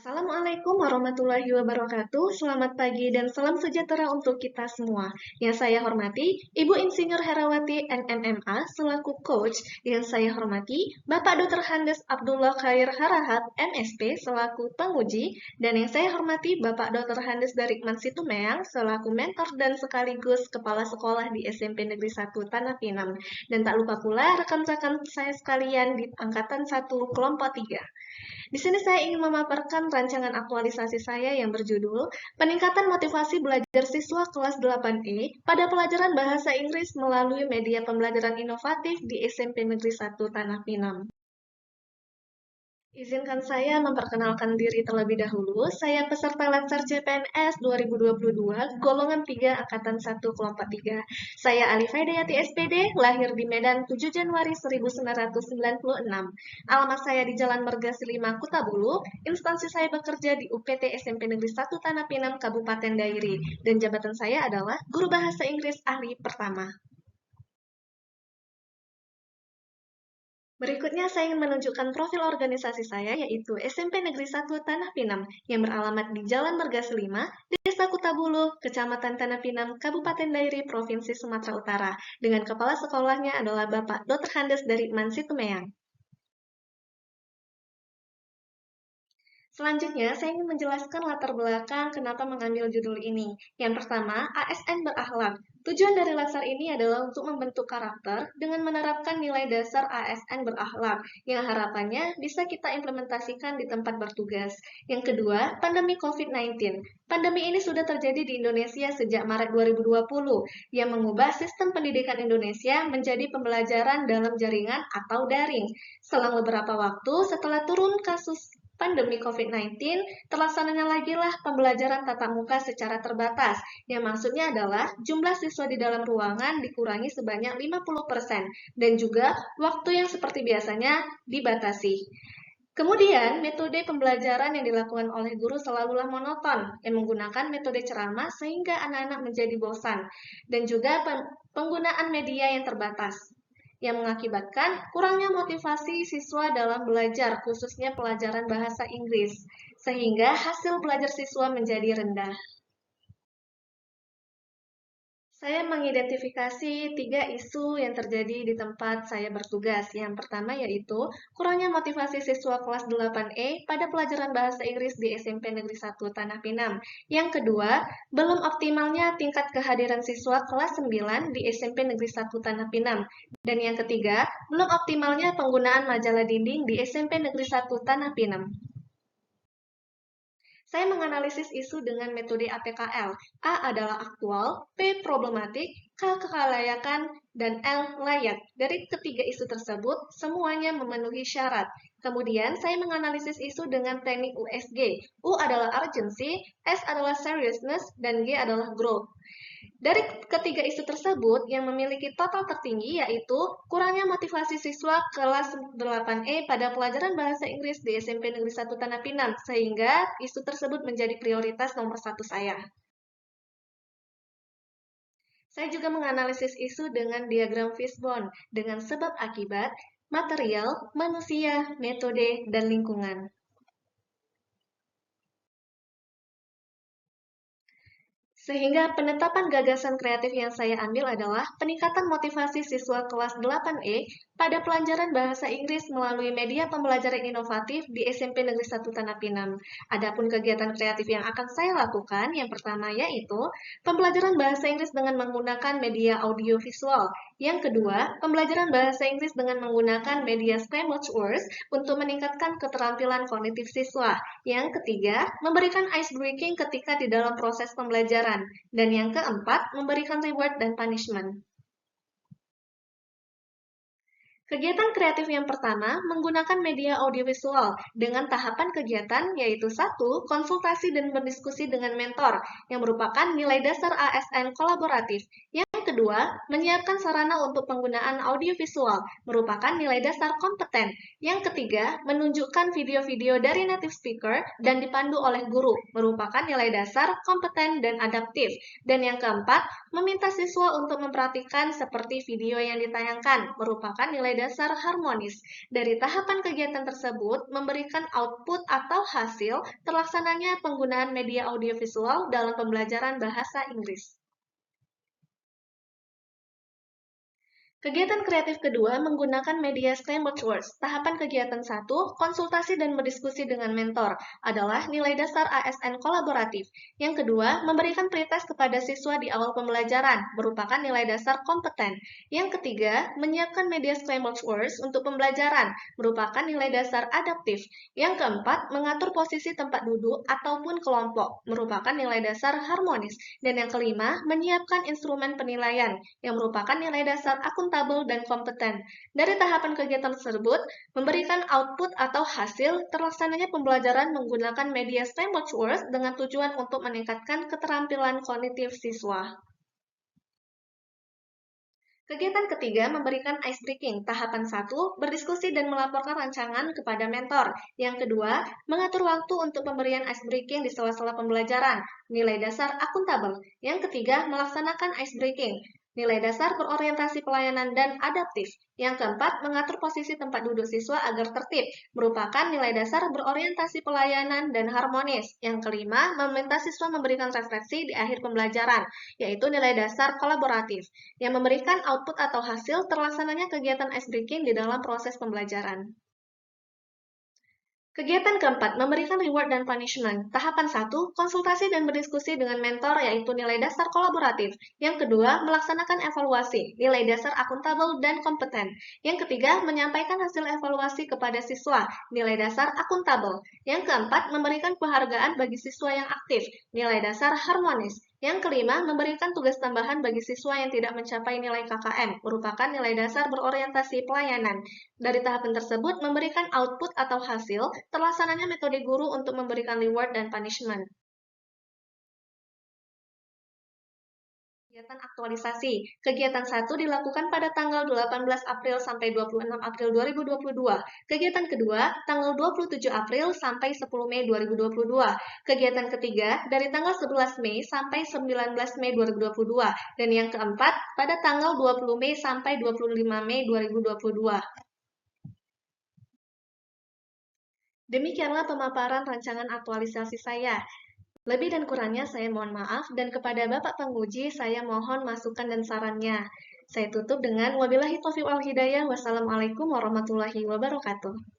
Assalamualaikum warahmatullahi wabarakatuh. Selamat pagi dan salam sejahtera untuk kita semua. Yang saya hormati, Ibu Insinyur Herawati NMMA selaku coach. Yang saya hormati, Bapak Dr. Handes Abdullah Khair Harahap MSP selaku penguji. Dan yang saya hormati, Bapak Dr. Handes Darikman Situmeang selaku mentor dan sekaligus kepala sekolah di SMP Negeri 1 Tanah Pinang. Dan tak lupa pula rekan-rekan saya sekalian di Angkatan 1 Kelompok 3. Di sini saya ingin memaparkan rancangan aktualisasi saya yang berjudul Peningkatan Motivasi Belajar Siswa Kelas 8E pada Pelajaran Bahasa Inggris melalui Media Pembelajaran Inovatif di SMP Negeri 1 Tanah Pinang. Izinkan saya memperkenalkan diri terlebih dahulu. Saya peserta Latsar CPNS 2022, golongan 3, Angkatan 1, Kelompok 3. Saya Alif Hidayati SPD, lahir di Medan 7 Januari 1996. Alamat saya di Jalan Mergasi 5, Kutabulu. Instansi saya bekerja di UPT SMP Negeri 1 Tanah Pinang, Kabupaten Dairi. Dan jabatan saya adalah Guru Bahasa Inggris Ahli Pertama. Berikutnya saya ingin menunjukkan profil organisasi saya, yaitu SMP Negeri 1 Tanah Pinang, yang beralamat di Jalan Mergasi 5, Desa Kutabulu, Kecamatan Tanah Pinang, Kabupaten Dairi, Provinsi Sumatera Utara, dengan kepala sekolahnya adalah Bapak Dr. Handes Darikman Situmeang. Selanjutnya, saya ingin menjelaskan latar belakang kenapa mengambil judul ini. Yang pertama, ASN berakhlak. Tujuan dari latsar ini adalah untuk membentuk karakter dengan menerapkan nilai dasar ASN berakhlak, yang harapannya bisa kita implementasikan di tempat bertugas. Yang kedua, pandemi COVID-19. Pandemi ini sudah terjadi di Indonesia sejak Maret 2020, yang mengubah sistem pendidikan Indonesia menjadi pembelajaran dalam jaringan atau daring. Selang beberapa waktu setelah turun kasus pandemi COVID-19, terlaksananya lagi lah pembelajaran tatap muka secara terbatas, yang maksudnya adalah jumlah siswa di dalam ruangan dikurangi sebanyak 50%, dan juga waktu yang seperti biasanya dibatasi. Kemudian, metode pembelajaran yang dilakukan oleh guru selalulah monoton, yang menggunakan metode ceramah sehingga anak-anak menjadi bosan, dan juga penggunaan media yang terbatas, yang mengakibatkan kurangnya motivasi siswa dalam belajar, khususnya pelajaran bahasa Inggris, sehingga hasil belajar siswa menjadi rendah. Saya mengidentifikasi 3 isu yang terjadi di tempat saya bertugas. Yang pertama yaitu kurangnya motivasi siswa kelas 8E pada pelajaran bahasa Inggris di SMP Negeri 1 Tanah Pinang. Yang kedua, belum optimalnya tingkat kehadiran siswa kelas 9 di SMP Negeri 1 Tanah Pinang. Dan yang ketiga, belum optimalnya penggunaan majalah dinding di SMP Negeri 1 Tanah Pinang. Saya menganalisis isu dengan metode APKL. A adalah aktual, P problematik, K kelayakan, dan L layak. Dari ketiga isu tersebut, semuanya memenuhi syarat. Kemudian, saya menganalisis isu dengan teknik USG. U adalah urgency, S adalah seriousness, dan G adalah growth. Dari ketiga isu tersebut, yang memiliki total tertinggi yaitu kurangnya motivasi siswa kelas 8E pada pelajaran bahasa Inggris di SMP Negeri 1 Tanah Pinang, sehingga isu tersebut menjadi prioritas nomor 1 saya. Saya juga menganalisis isu dengan diagram fishbone, dengan sebab akibat, material, manusia, metode, dan lingkungan. Sehingga penetapan gagasan kreatif yang saya ambil adalah peningkatan motivasi siswa kelas 8E pada pelajaran bahasa Inggris melalui media pembelajaran inovatif di SMP Negeri 1 Tanah Pinang. Adapun kegiatan kreatif yang akan saya lakukan, yang pertama yaitu pembelajaran bahasa Inggris dengan menggunakan media audio visual. Yang kedua, pembelajaran bahasa Inggris dengan menggunakan media Spanish Words untuk meningkatkan keterampilan kognitif siswa. Yang ketiga, memberikan ice breaking ketika di dalam proses pembelajaran. Dan yang keempat, memberikan reward dan punishment. Kegiatan kreatif yang pertama menggunakan media audiovisual dengan tahapan kegiatan yaitu 1. Konsultasi dan berdiskusi dengan mentor yang merupakan nilai dasar ASN kolaboratif. Yang kedua, menyiapkan sarana untuk penggunaan audiovisual, merupakan nilai dasar kompeten. Yang ketiga, menunjukkan video-video dari native speaker dan dipandu oleh guru, merupakan nilai dasar kompeten dan adaptif. Dan yang keempat, meminta siswa untuk memperhatikan seperti video yang ditayangkan, merupakan nilai dasar harmonis. Dari tahapan kegiatan tersebut, memberikan output atau hasil terlaksananya penggunaan media audiovisual dalam pembelajaran bahasa Inggris. Kegiatan kreatif kedua menggunakan media Scrambled Words. Tahapan kegiatan 1, konsultasi dan berdiskusi dengan mentor, adalah nilai dasar ASN kolaboratif. Yang kedua, memberikan pretest kepada siswa di awal pembelajaran, merupakan nilai dasar kompeten. Yang ketiga, menyiapkan media Scrambled Words untuk pembelajaran, merupakan nilai dasar adaptif. Yang keempat, mengatur posisi tempat duduk ataupun kelompok, merupakan nilai dasar harmonis. Dan yang kelima, menyiapkan instrumen penilaian, yang merupakan nilai dasar akuntabel dan kompeten. Dari tahapan kegiatan tersebut, memberikan output atau hasil terlaksananya pembelajaran menggunakan media Scrambled Words dengan tujuan untuk meningkatkan keterampilan kognitif siswa. Kegiatan ketiga memberikan ice breaking. Tahapan 1, berdiskusi dan melaporkan rancangan kepada mentor. Yang kedua, mengatur waktu untuk pemberian ice breaking di sela-sela pembelajaran. Nilai dasar akuntabel. Yang ketiga, melaksanakan ice breaking. Nilai dasar berorientasi pelayanan dan adaptif. Yang keempat, mengatur posisi tempat duduk siswa agar tertib, merupakan nilai dasar berorientasi pelayanan dan harmonis. Yang kelima, meminta siswa memberikan refleksi di akhir pembelajaran, yaitu nilai dasar kolaboratif, yang memberikan output atau hasil terlaksananya kegiatan ice breaking di dalam proses pembelajaran. Kegiatan keempat, memberikan reward dan punishment. Tahapan 1, konsultasi dan berdiskusi dengan mentor, yaitu nilai dasar kolaboratif. Yang kedua, melaksanakan evaluasi, nilai dasar akuntabel dan kompeten. Yang ketiga, menyampaikan hasil evaluasi kepada siswa, nilai dasar akuntabel. Yang keempat, memberikan penghargaan bagi siswa yang aktif, nilai dasar harmonis. Yang kelima, memberikan tugas tambahan bagi siswa yang tidak mencapai nilai KKM, merupakan nilai dasar berorientasi pelayanan. Dari tahapan tersebut, memberikan output atau hasil, terlaksananya metode guru untuk memberikan reward dan punishment. Kegiatan aktualisasi. Kegiatan 1 dilakukan pada tanggal 18 April sampai 26 April 2022. Kegiatan kedua, tanggal 27 April sampai 10 Mei 2022. Kegiatan ketiga, dari tanggal 11 Mei sampai 19 Mei 2022. Dan yang keempat, pada tanggal 20 Mei sampai 25 Mei 2022. Demikianlah pemaparan rancangan aktualisasi saya. Lebih dan kurangnya saya mohon maaf, dan kepada Bapak Penguji saya mohon masukan dan sarannya. Saya tutup dengan wabillahi taufiq wal hidayah. Wassalamualaikum warahmatullahi wabarakatuh.